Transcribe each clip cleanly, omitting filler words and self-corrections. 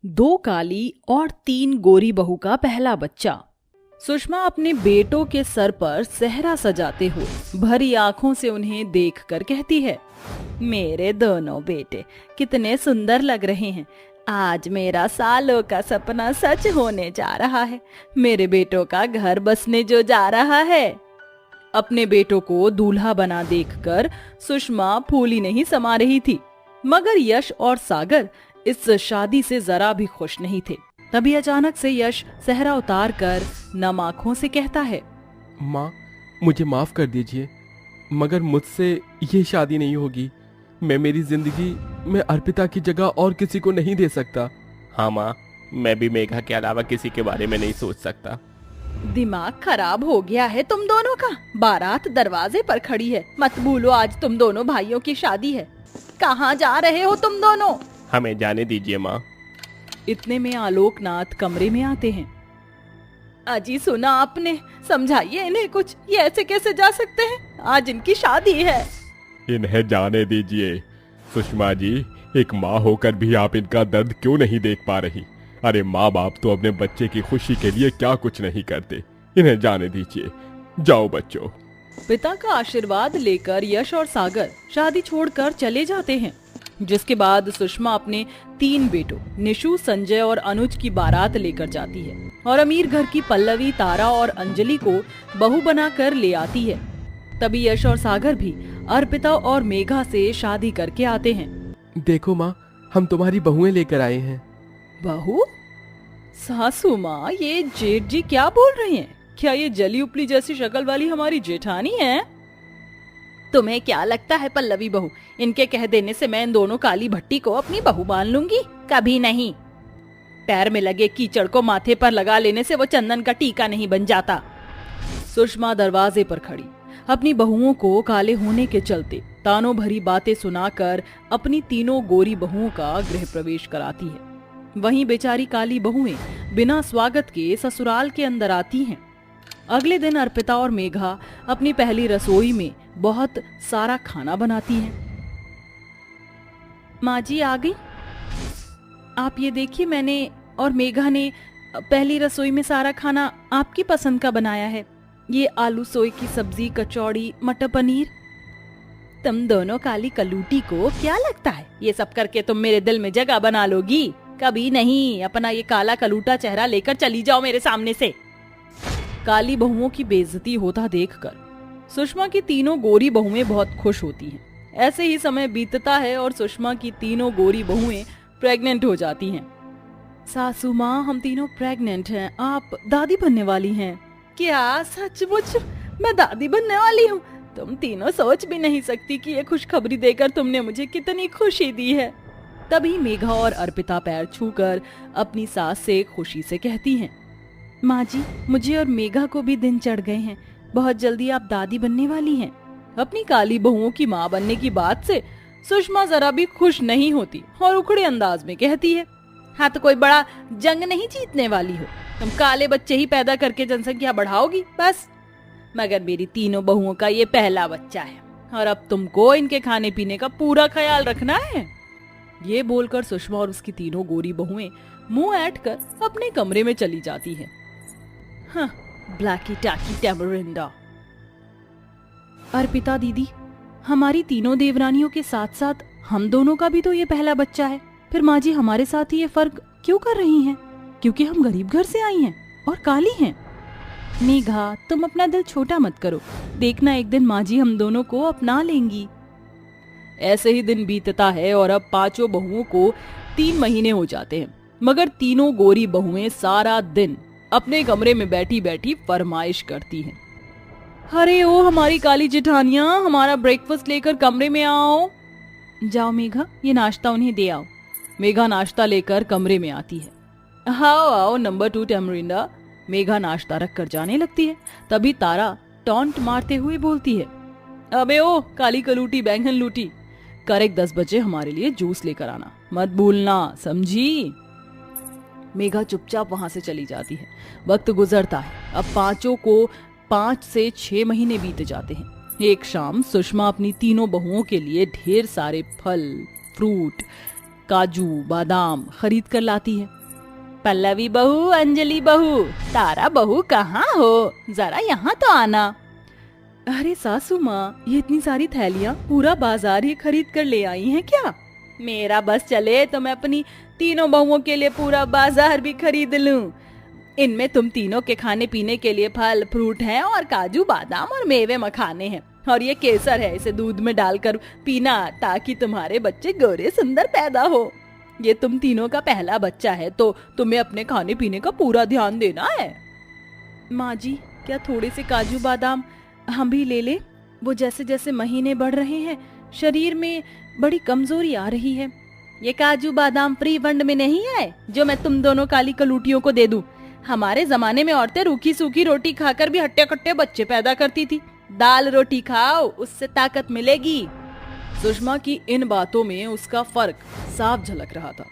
2 काली और 3 गोरी बहू का पहला बच्चा। सुषमा अपने बेटों के सर पर सेहरा सजाते हुए भरी आंखों से उन्हें देखकर कहती है, मेरे दोनों बेटे कितने सुंदर लग रहे हैं। आज मेरा सालों का सपना सच होने जा रहा है। मेरे बेटों का घर बसने जो जा रहा है। अपने बेटों को दूल्हा बना देखकर सुषमा फूली नहीं समा रही थी, मगर यश और सागर इस शादी से जरा भी खुश नहीं थे। तभी अचानक से यश सेहरा उतार कर नम आंखों से कहता है, माँ, मुझे माफ कर दीजिए, मगर मुझसे ये शादी नहीं होगी। मैं मेरी जिंदगी में अर्पिता की जगह और किसी को नहीं दे सकता। हाँ माँ, मैं भी मेघा के अलावा किसी के बारे में नहीं सोच सकता। दिमाग खराब हो गया है तुम दोनों का। बारात दरवाजे पर खड़ी है। मत भूलो आज तुम दोनों भाइयों की शादी है। कहाँ जा रहे हो तुम दोनों? हमें जाने दीजिए माँ। इतने में आलोकनाथ कमरे में आते हैं। अजी सुना आपने, समझाइए इन्हें कुछ। ये ऐसे कैसे जा सकते हैं? आज इनकी शादी है। इन्हें जाने दीजिए। सुषमा जी, एक माँ होकर भी आप इनका दर्द क्यों नहीं देख पा रही? अरे माँ बाप तो अपने बच्चे की खुशी के लिए क्या कुछ नहीं करते। इन्हें जाने दीजिए। जाओ बच्चों। पिता का आशीर्वाद लेकर यश और सागर शादी छोड़कर चले जाते हैं, जिसके बाद सुषमा अपने 3 बेटों निशु, संजय और अनुज की बारात लेकर जाती है और अमीर घर की पल्लवी, तारा और अंजलि को बहू बनाकर ले आती है। तभी यश और सागर भी अर्पिता और मेघा से शादी करके आते हैं। देखो माँ, हम तुम्हारी बहुएं लेकर आए हैं। बहू? सासू माँ, ये जेठ जी क्या बोल रही हैं? क्या ये जली उपली जैसी शक्ल वाली हमारी जेठानी है? तुम्हें क्या लगता है पल्लवी बहू, इनके कह देने से मैं इन दोनों काली भट्टी को अपनी बहू मान लूंगी? कभी नहीं। पैर में लगे कीचड़ को माथे पर लगा लेने से वो चंदन का टीका नहीं बन जाता। सुषमा दरवाजे पर खड़ी अपनी बहुओं को काले होने के चलते तानों भरी बातें सुनाकर अपनी तीनों गोरी बहुओं का गृह प्रवेश कराती है। वहीं बेचारी काली बहुएं बिना स्वागत के ससुराल के अंदर आती हैं। अगले दिन अर्पिता और मेघा अपनी पहली रसोई में बहुत सारा खाना बनाती हैं। माँ जी आ गई। आप ये देखिए, मैंने और मेघा ने पहली रसोई में सारा खाना आपकी पसंद का बनाया है। ये आलू सोए की सब्जी, कचौड़ी, मटर पनीर। तुम दोनों काली कलूटी को क्या लगता है ये सब करके तुम मेरे दिल में जगह बना लोगी? कभी नहीं। अपना ये काला कलूटा चेहरा लेकर चली जाओ मेरे सामने से। काली बहुओं की बेइज्जती होता देखकर सुषमा की तीनों गोरी बहुएं बहुत खुश होती हैं। ऐसे ही समय बीतता है और सुषमा की तीनों गोरी बहुएं प्रेग्नेंट हो जाती हैं। सासू माँ, हम तीनों प्रेग्नेंट हैं। आप दादी बनने वाली हैं। क्या सचमुच मैं दादी बनने वाली हूँ? तुम तीनों सोच भी नहीं सकती कि ये खुशखबरी देकर तुमने मुझे कितनी खुशी दी है। तभी मेघा और अर्पिता पैर छूकर अपनी सास से खुशी से कहती हैं, माँ जी, मुझे और मेघा को भी दिन चढ़ गए हैं। बहुत जल्दी आप दादी बनने वाली हैं। अपनी काली बहुओं की माँ बनने की बात से सुषमा जरा भी खुश नहीं होती और उखड़े अंदाज में कहती है, हाँ तो कोई बड़ा जंग नहीं जीतने वाली हो। तुम काले बच्चे ही पैदा करके जनसंख्या बढ़ाओगी बस। मगर मेरी तीनों बहुओं का ये पहला बच्चा है और अब तुमको इनके खाने पीने का पूरा ख्याल रखना है। ये बोलकर सुषमा और उसकी तीनों गोरी बहुएं मुंह ऐंठ कर अपने कमरे में चली जाती हैं। हाँ, ब्लैकी टैकी टैमरिंडा। अर्पिता दीदी, हमारी तीनों देवरानियों के साथ साथ हम दोनों का भी तो ये पहला बच्चा है। फिर माँ जी हमारे साथ ही ये फर्क क्यों कर रही हैं? क्योंकि हम गरीब घर से आई हैं और काली हैं। मेघा, तुम अपना दिल छोटा मत करो। देखना एक दिन माँ जी हम दोनों को अपना लेंगी। ऐसे ही दिन बीतता है और अब 5 बहुओं को 3 महीने हो जाते हैं, मगर तीनों गोरी बहुएं सारा दिन अपने कमरे में बैठी बैठी फरमाइश करती हैं। अरे ओ हमारी काली जेठानियां, हमारा ब्रेकफास्ट लेकर कमरे में आओ। जाओ मेघा, ये नाश्ता उन्हें दे आओ। मेघा नाश्ता लेकर कमरे में आती है। आओ आओ नंबर 2 टैमरिंडा। मेघा नाश्ता रख कर जाने लगती है। तभी तारा टॉन्ट मारते हुए बोलती है, अबे ओ काली कलूटी बैंगन लूटी, करेक्ट 10 बजे हमारे लिए जूस लेकर आना, मत भूलना, समझी? मेघा चुपचाप वहां से चली जाती है। वक्त गुजरता है। अब 5 को 5 से 6 महीने बीत जाते हैं। एक शाम सुषमा अपनी तीनों बहुओं के लिए ढेर सारे फल, फ्रूट, काजू बादाम खरीद कर लाती है। पल्लवी बहू, अंजलि बहू, तारा बहू कहाँ हो, जरा यहाँ तो आना। अरे सासू माँ, ये इतनी सारी थैलियाँ पूरा बाजार ही खरीद कर ले आई हैं क्या? मेरा बस चले तो मैं अपनी तीनों बहुओं के लिए पूरा बाजार भी खरीद लूं। इनमें तुम तीनों के खाने पीने के लिए फल फ्रूट हैं और काजू बादाम और मेवे मखाने हैं, और ये केसर है, इसे दूध में डालकर पीना ताकि तुम्हारे बच्चे गोरे सुंदर पैदा हो। ये तुम तीनों का पहला बच्चा है तो तुम्हें अपने खाने पीने का पूरा ध्यान देना है। माँ जी, क्या थोड़े से काजू बादाम हम भी ले ले? वो जैसे जैसे महीने बढ़ रहे हैं शरीर में बड़ी कमजोरी आ रही है। ये काजू बादाम फ्री फंड में नहीं है जो मैं तुम दोनों काली कलूटियों को दे दूं। हमारे जमाने में औरतें रूखी सूखी रोटी खाकर भी हट्टे कट्टे बच्चे पैदा करती थी। दाल रोटी खाओ, उससे ताकत मिलेगी। सुषमा की इन बातों में उसका फर्क साफ झलक रहा था।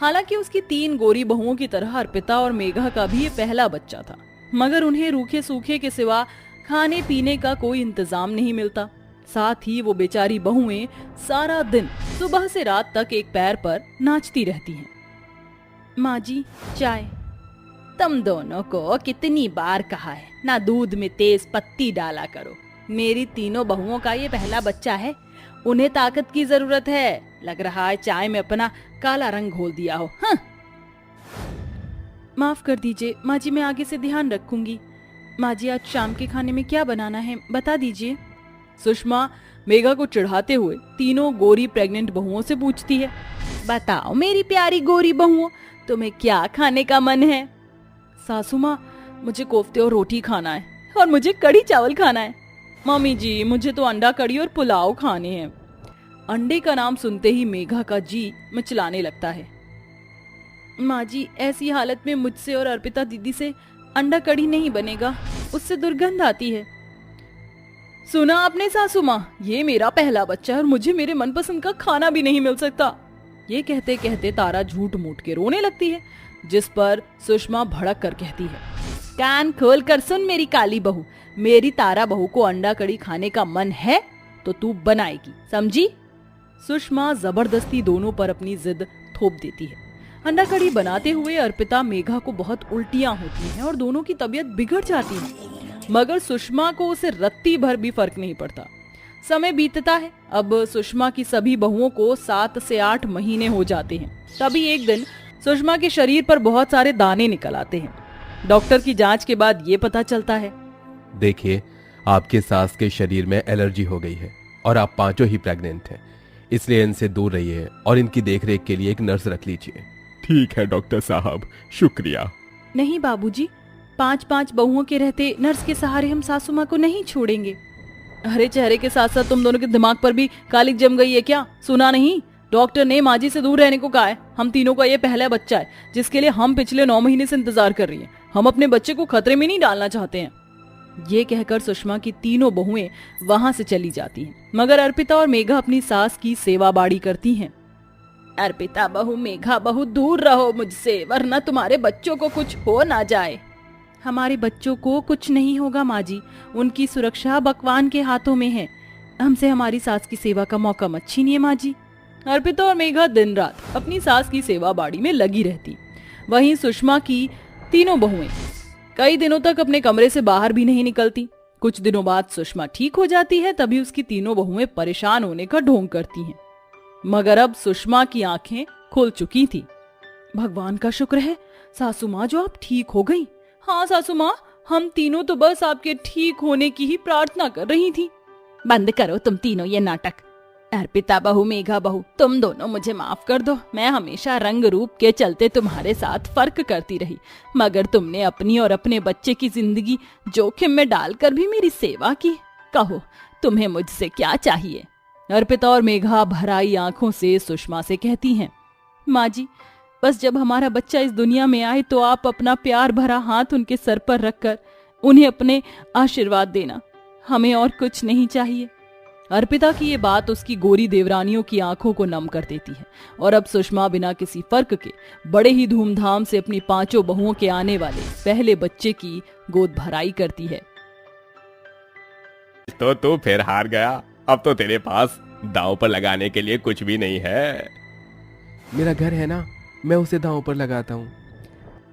हालांकि उसकी 3 गोरी बहुओं की तरह अर्पिता और मेघा का भी ये पहला बच्चा था, मगर उन्हें रूखे सूखे के सिवा खाने पीने का कोई इंतजाम नहीं मिलता। साथ ही वो बेचारी बहुएं सारा दिन सुबह से रात तक एक पैर पर नाचती रहती हैं। माँ जी, चाय। तुम दोनों को कितनी बार कहा है ना दूध में तेज पत्ती डाला करो। मेरी तीनों बहुओं का ये पहला बच्चा है, उन्हें ताकत की जरूरत है। लग रहा है चाय में अपना काला रंग घोल दिया हो। हाँ। माफ कर दीजिए माँ जी, मैं आगे से ध्यान रखूंगी। माँ जी, आज शाम के खाने में क्या बनाना है बता दीजिए। सुषमा मेघा को चिढ़ाते हुए तीनों गोरी प्रेग्नेंट बहुओं से पूछती है। बताओ मेरी प्यारी गोरी बहुओं, तुम्हें क्या खाने का मन है? सासू माँ, मुझे कोफ्ते और रोटी खाना है, और मुझे कढ़ी चावल खाना है। मम्मी जी, मुझे तो अंडा कढ़ी और पुलाव खाने हैं। अंडे का नाम सुनते ही मेघा का जी मचलाने लगता है। माँ जी, ऐसी हालत में मुझसे और अर्पिता दीदी से अंडा कढ़ी नहीं बनेगा, उससे दुर्गंध आती है। सुना आपने सासू माँ, ये मेरा पहला बच्चा है और मुझे मेरे मनपसंद का खाना भी नहीं मिल सकता। ये कहते कहते तारा झूठ मूठ के रोने लगती है, जिस पर सुषमा भड़क कर कहती है, कान खोल कर सुन मेरी काली बहू, मेरी तारा बहू को अंडा कढ़ी खाने का मन है तो तू बनाएगी, समझी? सुषमा जबरदस्ती दोनों पर अपनी जिद थोप देती है। अंडा कढ़ी बनाते हुए अर्पिता मेघा को बहुत उल्टियां होती हैं और दोनों की तबीयत बिगड़ जाती है, मगर सुषमा को उसे रत्ती भर भी फर्क नहीं पड़ता। समय बीतता है। अब सुषमा की सभी बहुओं को 7 से 8 महीने हो जाते हैं। तभी एक दिन सुषमा के शरीर पर बहुत सारे दाने निकल आते हैं। डॉक्टर की जांच के बाद ये पता चलता है, देखिए, आपके सास के शरीर में एलर्जी हो गई है और आप पांचों ही प्रेग्नेंट हैं, इसलिए इनसे दूर रहिए और इनकी देखरेख के लिए एक नर्स रख लीजिए। ठीक है डॉक्टर साहब, शुक्रिया। नहीं बाबूजी, 5-5 बहुओं के रहते नर्स के सहारे हम सासू माँ को नहीं छोड़ेंगे। अरे चेहरे के साथ साथ तुम दोनों के दिमाग पर भी कालिक जम गई है क्या? सुना नहीं, डॉक्टर ने माँ जी से दूर रहने को कहा है। हम तीनों का ये पहला बच्चा है जिसके लिए हम पिछले 9 महीने से इंतजार कर रही हैं। हम अपने बच्चे को खतरे में नहीं डालना चाहते हैं। ये कहकर सुषमा की तीनों बहुएं वहां से चली जाती हैं, मगर अर्पिता और मेघा अपनी सास की सेवा बाड़ी करती हैं। अर्पिता बहू, मेघा बहू, दूर रहो मुझसे, वरना तुम्हारे बच्चों को कुछ हो ना जाए। हमारे बच्चों को कुछ नहीं होगा माँ जी, उनकी सुरक्षा भगवान के हाथों में है। हमसे हमारी सास की सेवा का मौका मत छीनिए माँ जी। अर्पिता और मेघा दिन रात अपनी सास की सेवा बाड़ी में लगी रहती। वहीं सुषमा की तीनों बहुएं कई दिनों तक अपने कमरे से बाहर भी नहीं निकलती। कुछ दिनों बाद सुषमा ठीक हो जाती है, तभी उसकी तीनों बहुएं परेशान होने का ढोंग करती हैं। मगर अब सुषमा की आंखें खुल चुकी थी। भगवान का शुक्र है सासू माँ, जो आप ठीक हो गई। हाँ सासू माँ, हम तीनों तो बस आपके ठीक होने की ही प्रार्थना कर रही थी। बंद करो तुम तीनों ये नाटक। अर्पिता बहू, मेघा बहू, तुम दोनों मुझे माफ कर दो। मैं हमेशा रंग रूप के चलते तुम्हारे साथ फर्क करती रही, मगर तुमने अपनी और अपने बच्चे की जिंदगी जोखिम में डालकर भी मेरी सेवा की। कहो तुम्हें मुझसे क्या चाहिए? अर्पिता और मेघा भराई आंखों से सुषमा से कहती हैं, माँ जी, बस जब हमारा बच्चा इस दुनिया में आए तो आप अपना प्यार भरा हाथ उनके सर पर रखकर उन्हें अपने आशीर्वाद देना, हमें और कुछ नहीं चाहिए। अर्पिता की ये बात उसकी गोरी देवरानियों की आंखों को नम कर देती है और अब सुषमा बिना किसी फर्क के बड़े ही धूमधाम से अपनी पांचों बहुओं के आने वाले पहले बच्चे की गोद भराई करती है। तो तू फिर हार गया। अब तो तेरे पास दांव पर लगाने के लिए कुछ भी नहीं है। मेरा घर है ना, मैं उसे दांव पर लगाता हूँ।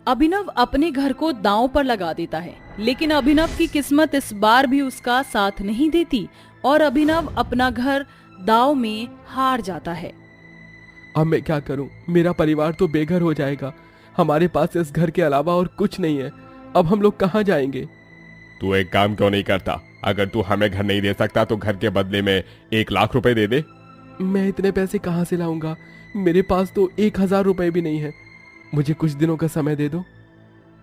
अभिनव अपने घर को दांव पर लगा देता है, लेकिन अभिनव की किस्मत इस बार भी उसका साथ नहीं देती और अभिनव अपना घर दांव में हार जाता है। अब मैं क्या करूं? मेरा परिवार तो बेघर हो जाएगा। हमारे पास इस घर के अलावा और कुछ नहीं है। अब हम लोग कहाँ जाएंगे? तू एक काम क्यों नहीं करता? अगर तू हमें घर नहीं दे सकता तो घर के बदले में 1 लाख रुपए दे दे। मैं इतने पैसे कहाँ से लाऊंगा? मेरे पास तो 1000 रुपए भी नहीं है। मुझे कुछ दिनों का समय दे दो।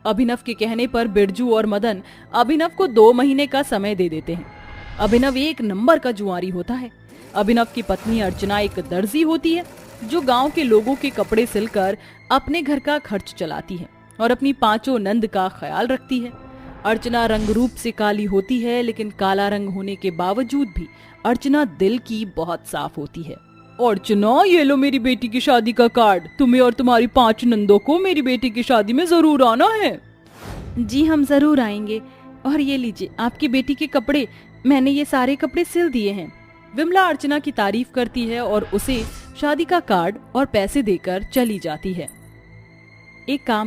अभिनव के कहने पर बिरजू और मदन अभिनव को 2 महीने का समय दे देते हैं। अभिनव एक नंबर का जुआरी होता है। अभिनव की पत्नी अर्चना एक दर्जी होती है जो गांव के लोगों के कपड़े सिलकर अपने घर का खर्च चलाती है और अपनी 5 नंद का ख्याल रखती है। अर्चना रंग रूप से काली होती है, लेकिन काला रंग होने के बावजूद भी अर्चना दिल की बहुत साफ होती है। अर्चना, ये लो मेरी बेटी की शादी का कार्ड। तुम्हें और तुम्हारी 5 नंदों को मेरी बेटी की शादी में जरूर आना है। जी हम जरूर आएंगे। और ये लीजिए आपकी बेटी के कपड़े, मैंने ये सारे कपड़े सिल दिए हैं। विमला अर्चना की तारीफ करती है और उसे शादी का कार्ड और पैसे देकर चली जाती है। एक काम